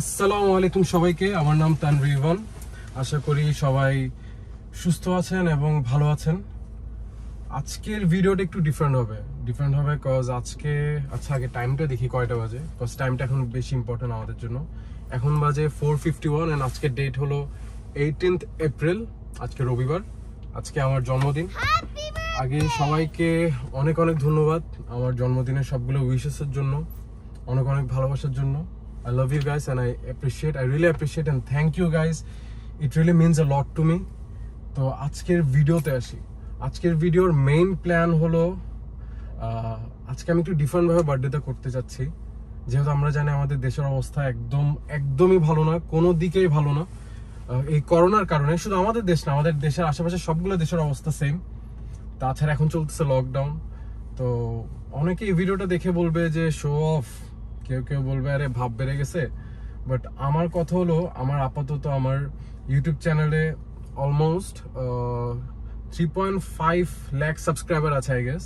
আসসালামু আলাইকুম সবাইকে। আমার নাম তানভীর। আশা করি সবাই সুস্থ আছেন এবং ভালো আছেন। আজকের ভিডিওটা একটু ডিফারেন্ট হবে কজ আজকে আগে টাইমটা দেখি কয়টা বাজে, কজ টাইমটা এখন বেশি ইম্পর্টেন্ট আমাদের জন্য। এখন বাজে 4:51 এন্ড আজকের ডেট হলো 18th এপ্রিল। আজকে রবিবার, আজকে আমার জন্মদিন। আগে সবাইকে অনেক অনেক ধন্যবাদ আমার জন্মদিনের সবগুলো উইশেসের জন্য, অনেক অনেক ভালোবাসার জন্য। I love you guys and I really appreciate and thank you guys. It really means a lot to me. তো আজকের ভিডিওতে আসি। আজকের ভিডিওর মেইন প্ল্যান হলো আজকে আমি একটু ডিফারেন্টভাবে বার্থডেটা করতে চাচ্ছি, যেহেতু আমরা জানি আমাদের দেশের অবস্থা একদমই ভালো না, কোনো দিকেই ভালো না। এই করোনার কারণে শুধু আমাদের দেশ না, আমাদের দেশের আশেপাশে সবগুলো দেশের অবস্থা সেম। তাছাড়া এখন চলতেছে লকডাউন। তো অনেকে এই ভিডিওটা দেখে বলবে যে শো অফ, কেউ বলবে আরে ভাব বেড়ে গেছে। বাট আমার কথা হলো, আমার আপাতত আমার ইউটিউব চ্যানেলে অলমোস্ট 3.5 লাখ সাবস্ক্রাইবার আছে আই গেস।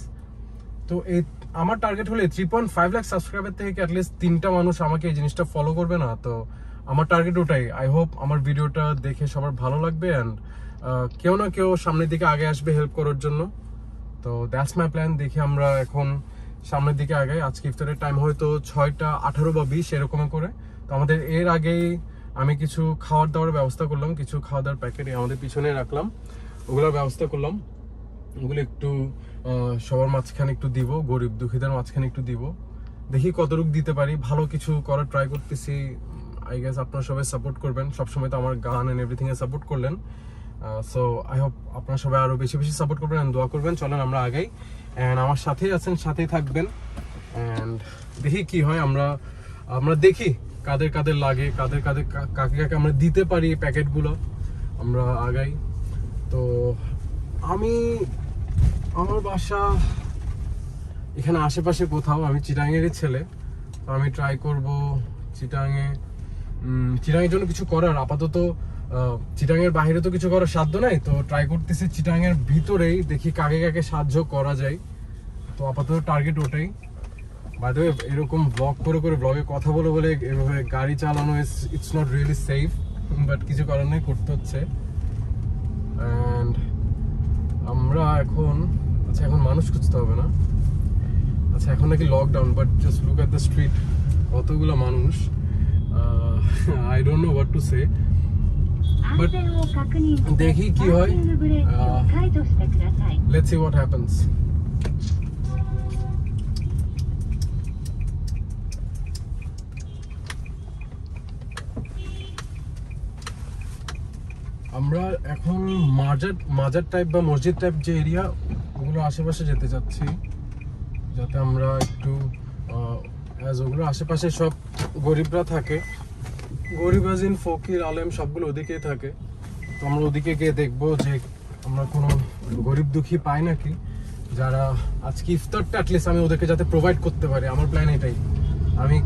তো এই আমার টার্গেট হলে 3.5 লাখ সাবস্ক্রাইবার থেকে অ্যাটলিস্ট 3টা মানুষ আমাকে এই জিনিসটা ফলো করবে না। তো আমার টার্গেট ওটাই। আই হোপ আমার ভিডিওটা দেখে সবার ভালো লাগবে অ্যান্ড কেউ না কেউ সামনের দিকে আগে আসবে হেল্প করার জন্য। তো দ্যাটস মাই প্ল্যান। দেখি আমরা এখন সামনের দিকে আগাই। আজকে ইফতারের টাইম হয়তো 6:18 বা 20 এরকম করে। তো আমাদের এর আগেই আমি কিছু খাওয়ার দাওয়ার ব্যবস্থা করলাম, কিছু খাওয়া দাওয়ার প্যাকেট আমাদের পিছনে রাখলাম, ওগুলোর ব্যবস্থা করলাম। ওগুলো একটু সবার মাঝখানে একটু দিব, গরিব দুঃখীদের মাঝখানে একটু দিব। দেখি কতটুকু দিতে পারি, ভালো কিছু করার ট্রাই করতেছি। আই গেস আপনারা সবাই সাপোর্ট করবেন, সবসময় তো আমার গান এন্ড এভরিথিং এ সাপোর্ট করলেন। সো আই হোপ আপনারা সবাই আরো বেশি বেশি সাপোর্ট করবেন এন্ড দোয়া করবেন। চলেন আমরা আগাই এন্ড আমার সাথেই আছেন, সাথেই থাকবেন এন্ড দেখি কি হয়। আমরা দেখি কাদের লাগে, কাকে কাকে আমরা দিতে পারি এই প্যাকেটগুলো। আমরা আগাই। তো আমার বাসা এখানে আশেপাশে কোথাও। আমি চিটাঙেরই ছেলে, তো আমি ট্রাই করব চিটাঙের জন্য কিছু করার। আপাতত চিটাঙের বাইরে তো কিছু করার সাধ্য নাই, তো ট্রাই করতেছি চিটাঙের ভিতরেই দেখি কাকে সাহায্য করা যায়। তো আপাতত টার্গেট ওটাই। বাই দ্য ওয়ে, এরকম ব্লগ করে ব্লগে কথা বলে এভাবে গাড়ি চালানো it's not really safe, but কিছু করার নেই, করতে হচ্ছে। অ্যান্ড আমরা এখন এখন মানুষ খুঁজতে হবে না। এখন নাকি lockdown, but just look at the street, কতগুলো মানুষ। I don't know what to say, but দেখি কি হয়। Let's see what happens. আমরা এখন মাজার টাইপ বা মসজিদ টাইপ যে এরিয়া, ওগুলো আশেপাশে যেতে চাচ্ছি, যাতে আমরা একটু ওগুলো আশেপাশে সব গরিবরা থাকে, গরিব আজিন ফকির আলেম সবগুলো ওদিকেই থাকে। তো আমরা ওদিকে গিয়ে দেখবো যে আমরা কোনো গরিব দুঃখী পাই নাকি, যারা আজকে ইফতারটা অ্যাটলিস্ট আমি ওদেরকে যাতে প্রোভাইড করতে পারি। আমার প্ল্যান এটাই। আমি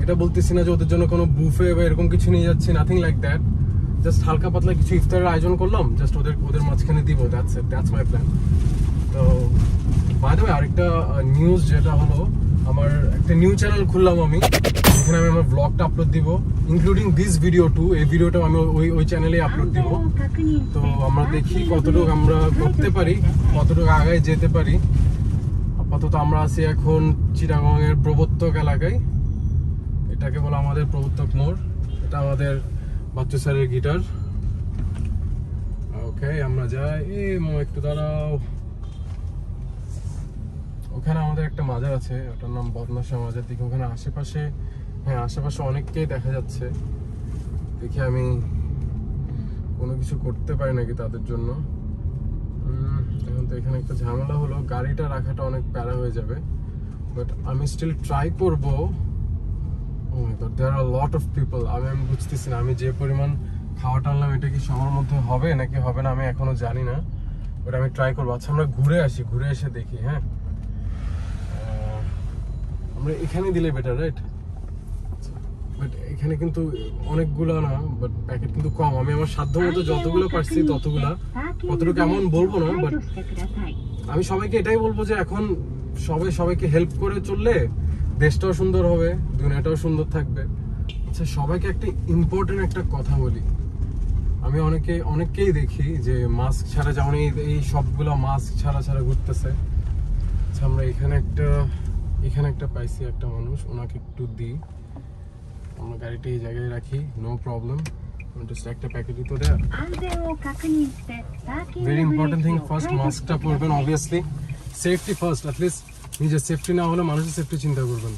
এটা বলতেছি না যে ওদের জন্য কোনো বুফে বা এরকম কিছু নিয়ে যাচ্ছি, নাথিং লাইক দ্যাট। জাস্ট হালকা পাতলা কিছু ইফতারের আয়োজন করলাম, জাস্ট ওদের মাঝখানে দিব। That's my plan. তো বাই দ্য ওয়ে, আরেকটা নিউজ যেটা হলো, আমার একটা নিউ চ্যানেল খুললাম আমি, যেখানে আমি আমার ব্লগটা আপলোড দিব, ইনক্লুডিং দিস ভিডিও টু। এই ভিডিওটাও আমি ওই চ্যানেলে আপলোড দিব। তো আমরা দেখি কতটুকু আমরা করতে পারি, কতটুকু আগায় যেতে পারি। আপাতত আমরা আছি এখন চিটাগংয়ের প্রবর্তক এলাকায়। এটাকে বলে আমাদের প্রবর্তক মোড়। এটা আমাদের বাচ্চু স্যারের গিটার। ওকে, আমরা যাই। একটু দাঁড়াও। ওখানে আমাদের একটা মাজার আছে, ওটার নাম বদনাশা মাজার। দিকে ওখানে আশেপাশে অনেককেই দেখা যাচ্ছে। দেখি আমি কোনো কিছু করতে পারি নাকি তাদের জন্য। এখন তো এখানে একটা ঝামেলা হলো, গাড়িটা রাখাটা অনেক প্যারা হয়ে যাবে, বাট আমি স্টিল ট্রাই করবো। there are a lot of people. আমি বুঝতেছি না আমি যে পরিমাণ খাওয়াটা আনলাম এটা কি সবার মধ্যে হবে নাকি হবে না, আমি এখনো জানি না, বাট আমি ট্রাই করবো। আচ্ছা, আমরা ঘুরে এসে দেখি। হ্যাঁ, আমরা এখানে দিলে বেটার, রাইট? বাট এখানে কিন্তু অনেকগুলো না, বাট প্যাকেট কিন্তু কম। আমি আমার সাধ্য মতো যতগুলো পারছি ততগুলা, কতটুকু এমন বলবো না, বাট আমি সবাইকে এটাই বলবো যে এখন সবাইকে হেল্প করে চললে দেশটাও সুন্দর হবে, দুনিয়াটাও সুন্দর থাকবে। আচ্ছা, সবাইকে একটা ইম্পর্টেন্ট একটা কথা বলি। আমি অনেককেই দেখি যে মাস্ক ছাড়া, যেমন এই সবগুলো মাস্ক ছাড়া ঘুরতেছে। আচ্ছা, আমরা এখানে একটা পাইছি একটা মানুষ, ওনাকে একটু দিই। আমরা গাড়িটা এই জায়গায় রাখি, নো প্রবলেম। জাস্ট একটা প্যাকেটই তো দেয়া। ভেরি ইম্পর্টেন্ট থিং, ফার্স্ট মাস্কটা পরবেন অবভিয়াসলি। সেফটি ফার্স্ট, অ্যাটলিস্ট নিজের সেফটি না হলে মানুষের সেফটি চিন্তা করবেন।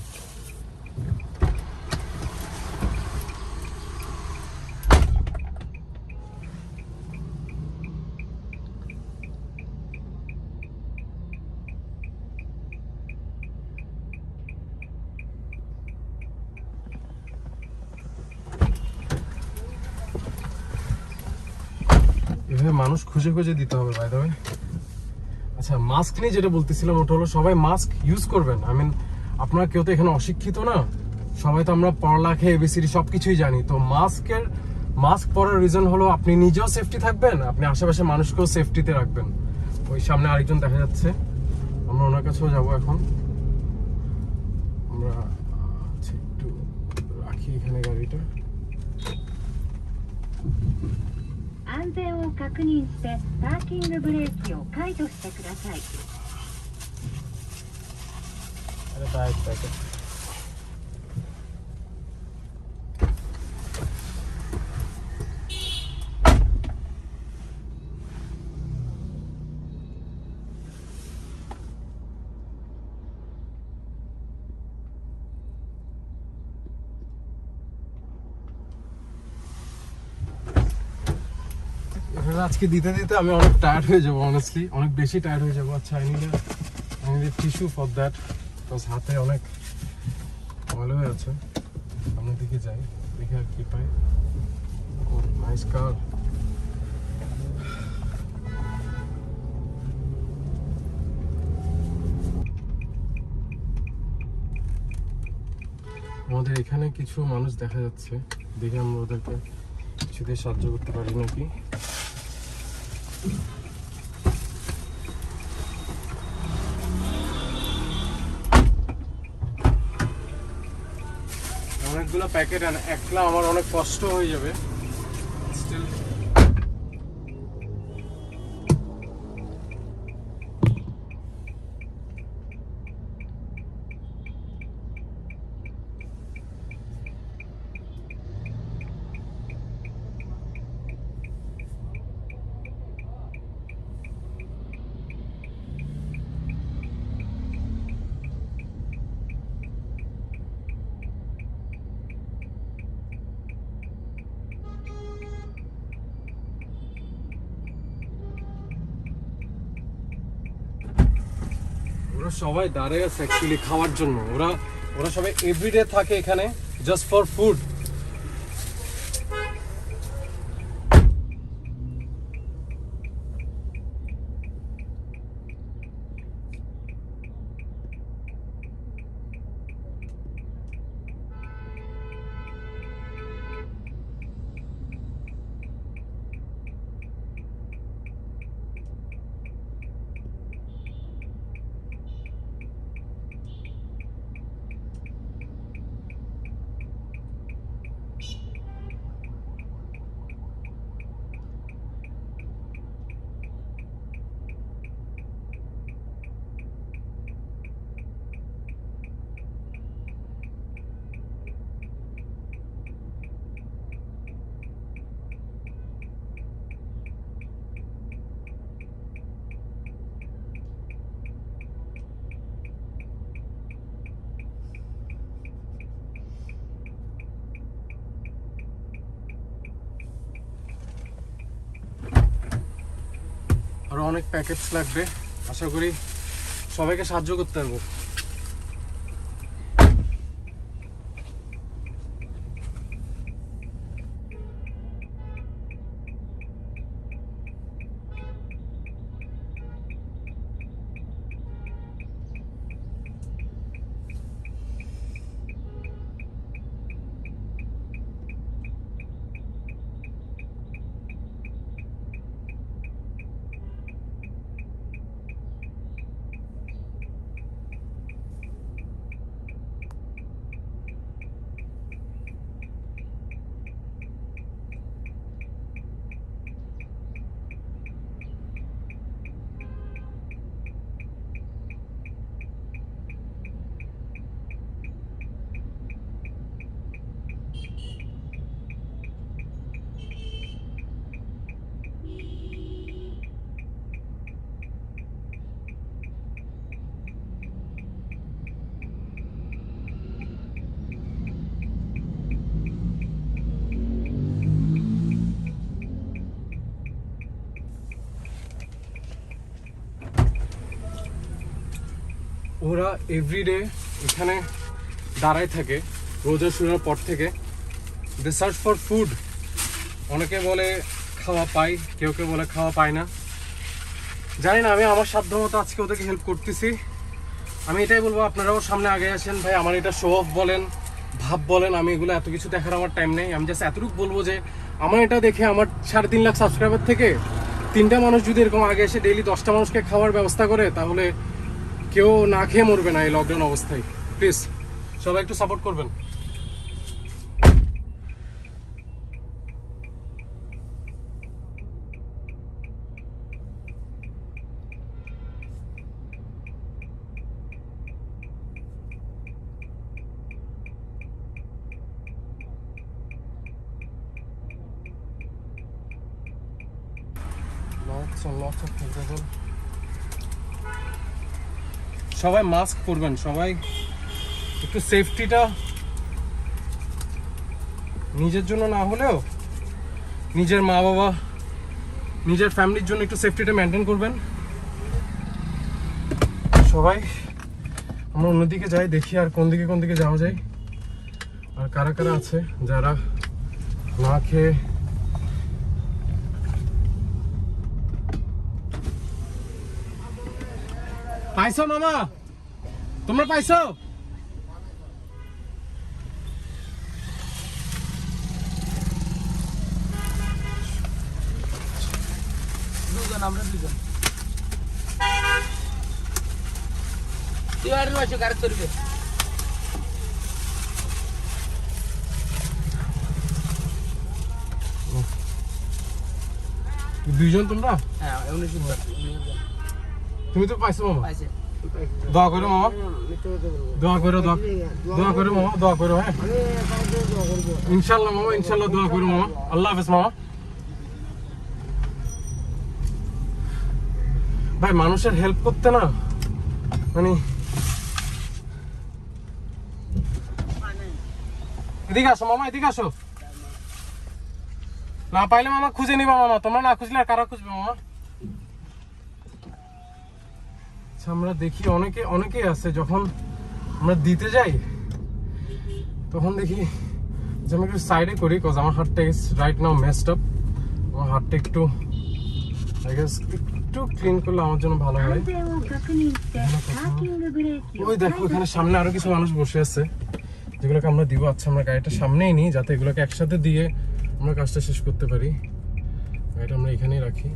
এভাবে মানুষ খুঁজে খুঁজে দিতে হবে বাই দ্য ওয়ে। আচ্ছা, মাস্ক নিয়ে যেটা বলতেছিলাম ওটা হলো, সবাই মাস্ক ইউজ করবেন। আপনারা কেউ তো এখানে অশিক্ষিত না, সবাই তো আমরা পড়ালেখা এবিসিডি সবকিছুই জানি। তো মাস্ক পরার রিজন হলো আপনি নিজেও সেফটি থাকবেন, আপনি আশেপাশে মানুষকেও সেফটিতে রাখবেন। ওই সামনে আরেকজন দেখা যাচ্ছে, আমরা ওনার কাছেও যাবো এখন। আমরা একটু রাখি এখানে গাড়িটা। 安全を確認してパーキングブレーキを解除してください。 अरे बैग पैकेट। আজকে দিতে দিতে আমি অনেক টায়ার্ড হয়ে যাবো, অনেস্টলি অনেক বেশি টায়ার্ড হয়ে যাবো। আচ্ছা, I need tissue for that, because হাতে অনেক ময়লা হয়ে আছে। সামনের দিকে যাই, দেখি আর কি পাই। নাইস কার। আমাদের এখানে কিছু মানুষ দেখা যাচ্ছে, দেখে আমরা ওদেরকে কিছু দিয়ে সাহায্য করতে পারি নাকি। অনেকগুলো প্যাকেট একলা আমার অনেক কষ্ট হয়ে যাবে। স্টিল ওরা সবাই দাঁড়িয়ে আছে অ্যাকচুয়ালি খাওয়ার জন্য। ওরা সবাই এভরিডে থাকে এখানে জাস্ট ফর ফুড। আরো অনেক প্যাকেটস লাগবে, আশা করি সবাইকে সাহায্য করতে পারবো। ওরা এভরিডে এখানে দাঁড়ায় থাকে রোজা শুরুর পর থেকে। দে সার্চ ফর ফুড। অনেকে বলে খাওয়া পায়, কেউ কেউ বলে খাওয়া পায় না, জানি না। আমি আমার সাধ্য মতো আজকে ওদেরকে হেল্প করতেছি। আমি এটাই বলবো, আপনারাও সামনে আগে আসেন ভাই। আমার এটা শো অফ বলেন, ভাব বলেন, আমি এগুলো এত কিছু দেখার আমার টাইম নেই। আমি জাস্ট এতটুকু বলবো যে আমার এটা দেখে আমার 3.5 লাখ সাবস্ক্রাইবার থেকে 3টা মানুষ যদি এরকম আগে এসে ডেইলি 10টা মানুষকে খাওয়ার ব্যবস্থা করে, তাহলে কেউ না খেয়ে মরবে না এই লকডাউন অবস্থায়। প্লিজ সবাই একটু সাপোর্ট করবেন। সবাই মাস্ক পরবেন, সবাই একটু সেফটিটা নিজের জন্য না হলেও নিজের মা বাবা, নিজের ফ্যামিলির জন্য একটু সেফটিটা মেনটেন করবেন সবাই। আমরা অন্যদিকে যাই, দেখি আর কোন দিকে যাওয়া যায়, আর কারা কারা আছে যারা না খেয়ে। পাইছো মামা? তোমরা পাইছো? আমরা দুজন তিওয়ারি রয়েছে গাড়ি করবে। দুইজন তোমরা? হ্যাঁ, তুমি তো পাইছো মামা? পাইছে। দোয়া করো মামা, দোয়া করো, দোয়া করো মামা, দোয়া করো। হ্যাঁ ইনশাল্লাহ মামা, ইনশাল্লাহ দোয়া করো মামা। আল্লাহ হাফেজ মামা। ভাই মানুষের হেল্প করতে না, মানে এদিকে আসো মামা, এদিকে আসো। না পাইলে মামা খুঁজে নিবা মামা, তোমরা না খুঁজলে আর কারা খুঁজবে মামা? আচ্ছা, আমরা দেখি অনেকেই আছে, যখন আমরা দিতে যাই তখন দেখি যে আমি একটু সাইডে করি, কজ আমার হাতটা is right now messed up. আমার হাতটা একটু আই গেস একটু ক্লিন করলে আমার জন্য ভালো হয়। 安全を確認してパーキングブレーキを ওই দেখো এখানে সামনে আরো কিছু মানুষ বসে আছে যেগুলোকে আমরা দিব। আচ্ছা, আমরা গাড়িটা সামনেই নিই যাতে এগুলোকে একসাথে দিয়ে আমরা কাজটা শেষ করতে পারি। গাড়িটা আমরা এখানেই রাখি।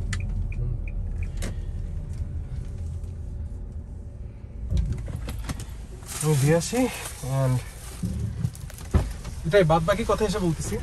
আমি দিয়ে আসি, and এটাই বাদ বাকি কথা এসে বলতেছি।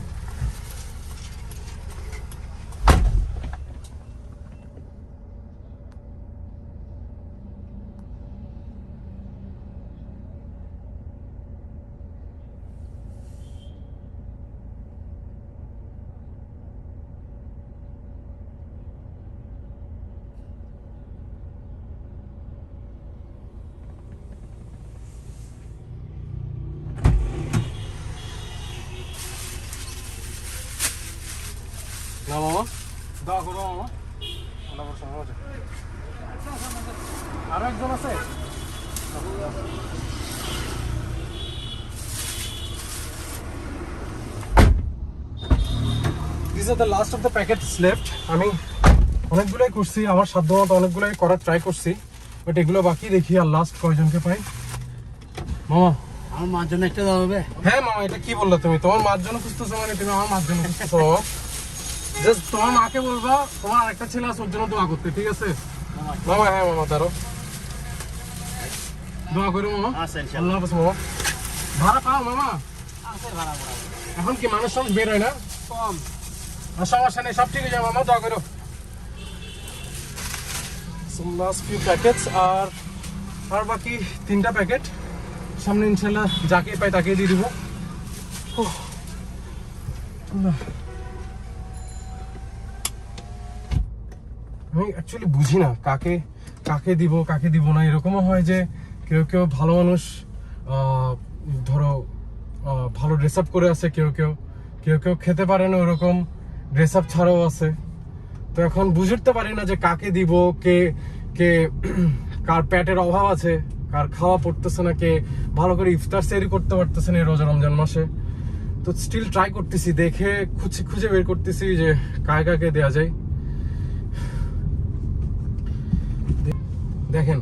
না মামা, দোয়া করো মামা। আল্লাহ ভরসা মামা। আরো একজন আছে? These are the last of the packets left. আমি অনেকগুলাই করছি, আমার সাধ্য মতো অনেকগুলাই করার ট্রাই করছি, বাট এগুলো বাকি। দেখি আর লাস্ট কয়জনকে পাই। মামা, আমার মার জন্য একটা দেওয়া হবে। হ্যাঁ মামা, এটা কি বললো তুমি? তোমার মার জন্য খুঁজতেছো মানে তুমি আমার মার জন্য খুঁজতেছো? জাস্ট তোমার মাকে বলবা তোমার আরেকটা ছেলে আছে ওর জন্য দোয়া করতে, ঠিক আছে মামা? হ্যাঁ মামা, তারও দোয়া করো মামা। আল্লাহ হাফেজ মামা। ভাড়া পাও মামা? এখন কি মানুষ সব বের হয় না? কম। আর সমস্যা নেই, সব ঠিক হয়ে যাবে মামা, দোয়া করো। লাস্ট ফিউ প্যাকেটস, আর বাকি 3টা প্যাকেট সামনে ইনশাল্লাহ যাকে পাই তাকে দিয়ে দিব। আমি অ্যাকচুয়ালি বুঝি না কাকে দিব না। এরকমও হয় যে কেউ ভালো মানুষ, ধরো ভালো ড্রেস আপ করে আছে, কেউ খেতে পারে না, ওরকম ড্রেস আপ ছাড়াও আছে। তো এখন বুঝতে পারি না যে কাকে দিব, কে কার পেটের অভাব আছে, কার খাওয়া পড়তেছে না, কে ভালো করে ইফতার সেহরি করতে পারতেছে না এই রোজা রমজান মাসে। তো স্টিল ট্রাই করতেছি, দেখে খুঁজে বের করতেছি যে কাকে দেয়া যায়। দেখেন,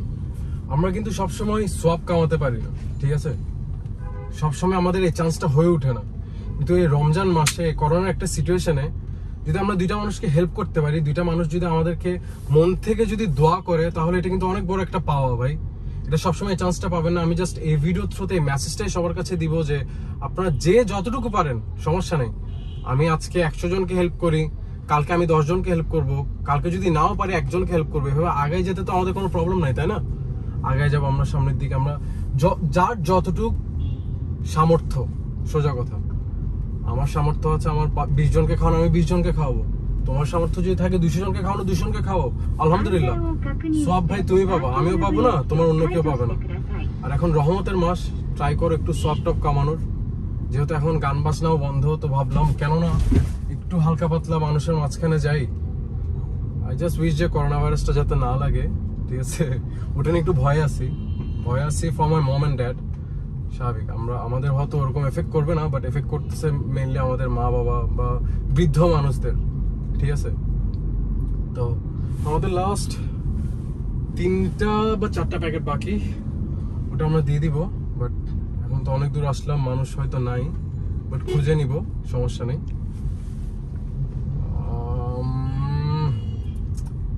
আমরা কিন্তু সবসময় সোয়াব কামাতে পারি না, ঠিক আছে? সবসময় আমাদের এই চান্সটা হয়ে ওঠে না। কিন্তু এই রমজান মাসে করোনার একটা সিচুয়েশনে যদি আমরা দুইটা মানুষকে হেল্প করতে পারি, দুইটা মানুষ যদি আমাদেরকে মন থেকে যদি দোয়া করে, তাহলে এটা কিন্তু অনেক বড় একটা পাওয়া ভাই। এটা সবসময় চান্সটা পাবেন না। আমি জাস্ট এই ভিডিও থ্রুতে এই মেসেজটাই সবার কাছে দিব যে আপনারা যে যতটুকু পারেন সমস্যা নেই। আমি আজকে 100 জনকে হেল্প করি, কালকে আমি 10 জনকে হেল্প করব, কালকে যদি নাও পারি একজনকে হেল্প করবো। এভাবে আগায় যেতে তো আমাদের কোনো প্রবলেম নাই, তাই না? আগায় যাবো আমরা সামনের দিকে। আমরা যার যতটুক সামর্থ্য, সোজা কথা, আমার সামর্থ্য আছে আমার 20 জনকে খাওয়ানো, আমি 20 জনকে খাওয়াবো। তোমার সামর্থ্য যদি থাকে 200 জনকে খাওয়ানো, 200 জনকে খাওয়াও, আলহামদুলিল্লাহ। সব ভাই তুমি পাবা, আমিও পাবো না, তোমার অন্য কেউ পাবে না। আর এখন রহমতের মাস, ট্রাই করো একটু সফট টপ কামানোর। যেহেতু এখন গান বাজনাও বন্ধ, তো ভাবলাম কেননা একটু হালকা পাতলা মানুষের মাঝখানে যাই। আই জাস্ট উইশ যে করোনা ভাইরাসটা যাতে না লাগে, ঠিক আছে? ওটা নিয়ে একটু ভয় আছি for my mom and dad. স্বাভাবিক, আমাদের হয়তো ওরকম এফেক্ট করবে না, বাট এফেক্ট করতেছে মেইনলি আমাদের মা বাবা বা বৃদ্ধ মানুষদের, ঠিক আছে? তো আমাদের লাস্ট 3টা বা 4টা প্যাকেট বাকি, ওটা আমরা দিয়ে দিব। বাট এখন তো অনেক দূর আসলাম, মানুষ হয়তো নাই, বাট খুঁজে নিব, সমস্যা নেই।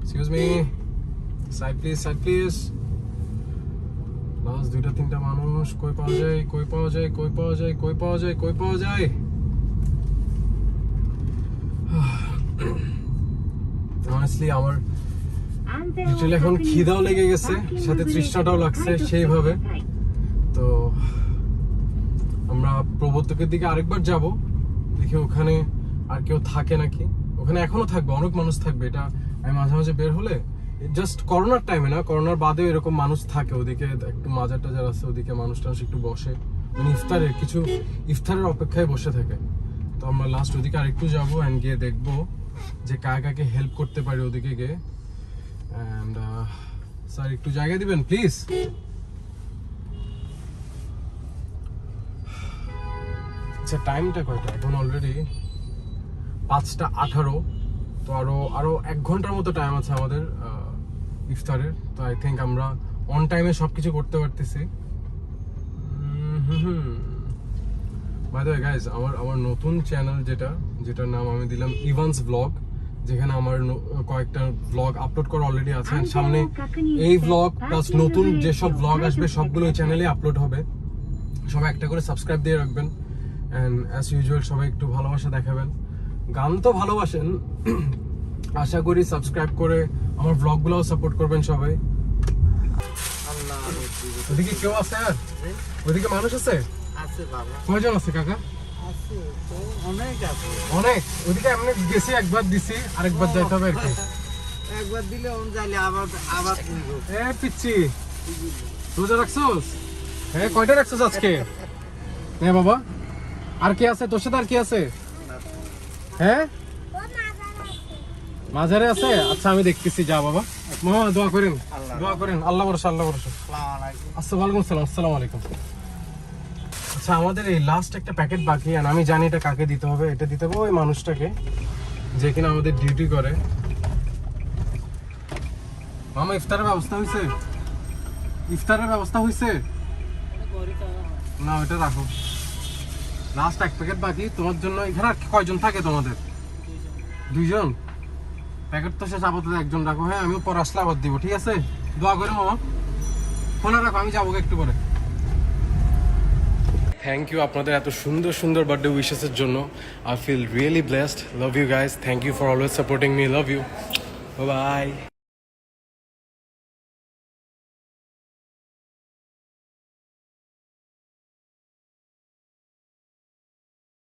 Excuse me, side please. Last 2-3টা মানুষ, কই পাওয়া যায়। অনেস্টলি আমার লিটারালি এখন খিদাও লেগে গেছে, সাথে তৃষ্ণাটাও লাগছে সেইভাবে। তো আমরা প্রবর্তকের দিকে আরেকবার যাব, দেখি ওখানে আর কেউ থাকে নাকি। ওখানে এখনো থাকবে, অনেক মানুষ থাকবে। এটা আমি মাঝে বের হলে, জাস্ট করোনার টাইমে না, করোনার বাদেও এরকম মানুষ থাকে। ওদিকে একটু মাজার টাজার আছে, ওদিকে মানুষ একটু বসে, মানে ইফতারের অপেক্ষায় বসে থাকে। তো আমরা লাস্ট ওদিকে আরেকটু যাবো অ্যান্ড গিয়ে দেখবো যে কাকে হেল্প করতে পারি ওদিকে গিয়ে। অ্যান্ড স্যার একটু জায়গা দিবেন প্লিজ। আচ্ছা, টাইমটা কয়টা এখন? অলরেডি 5:18। তো আরো 1 ঘন্টার মতো টাইম আছে আমাদের ইফতারের। তো আই থিঙ্ক আমরা অন টাইমে সবকিছু করতে পারতেছি। বাই দ্য ওয়ে গাইজ, আমার নতুন চ্যানেল যেটার নাম আমি দিলাম ইভান্স ব্লগ, যেখানে আমার কয়েকটা ব্লগ আপলোড করা অলরেডি আছে। সামনে এই ব্লগ প্লাস নতুন যেসব ব্লগ আসবে সবগুলো এই চ্যানেলে আপলোড হবে। সবাই একটা করে সাবস্ক্রাইব দিয়ে রাখবেন, অ্যান্ড অ্যাজ ইউজুয়াল সবাই একটু ভালোবাসা দেখাবেন। গান তো ভালোবাসেন, আশা করি সাবস্ক্রাইব করে আমার ব্লগগুলোও সাপোর্ট করবেন সবাই। ওদিকে কেউ আছে? আর ওদিকে মানুষ আছে? কয়জন আছে কাকা? অনেক। ওদিকে আমি গেছি, একবার দিছি, আরেকবার যাইতে হবে আর কি। একবার দিলে আবার পিচ্ছি রোজা রাখছোস? হ্যাঁ, কয়টা রাখছোস আজকে? হ্যাঁ বাবা, আর কে আছে তোর সাথে? আর কে আছে? হ্যাঁ, মাঝারে আছে। আচ্ছা, আমি দেখতেছি, যা বাবা। মামা দোয়া করেন, আল্লাহ ভরসা। আচ্ছা, ওয়ালাইকুম আসসালাম। আসসালামু আলাইকুম। আচ্ছা, আমাদের এই লাস্ট একটা প্যাকেট বাকি, আর আমি জানি এটা কাকে দিতে হবে। এটা দিতে হবে ওই মানুষটাকে যে কিনা আমাদের ডিউটি করে। মামা, ইফতারের ব্যবস্থা হয়েছে? না, ওটা রাখো। লাস্ট 1 প্যাকেট বাকি তোমার জন্য। এখানে আর কয়জন থাকে তোমাদের? 2 জন। প্যাকেট তো শেষ, আপাতত 1 জন রাখো। হ্যাঁ, আমিও পর আসলে আবার দিব, ঠিক আছে? দোয়া করে মামা, ফোনে রাখো, আমি যাবো একটু পরে। থ্যাংক ইউ আপনাদের এত সুন্দর বার্থডে উইশেসের জন্য। I feel really blessed. Love you guys. Thank you for always supporting me. Love you. By.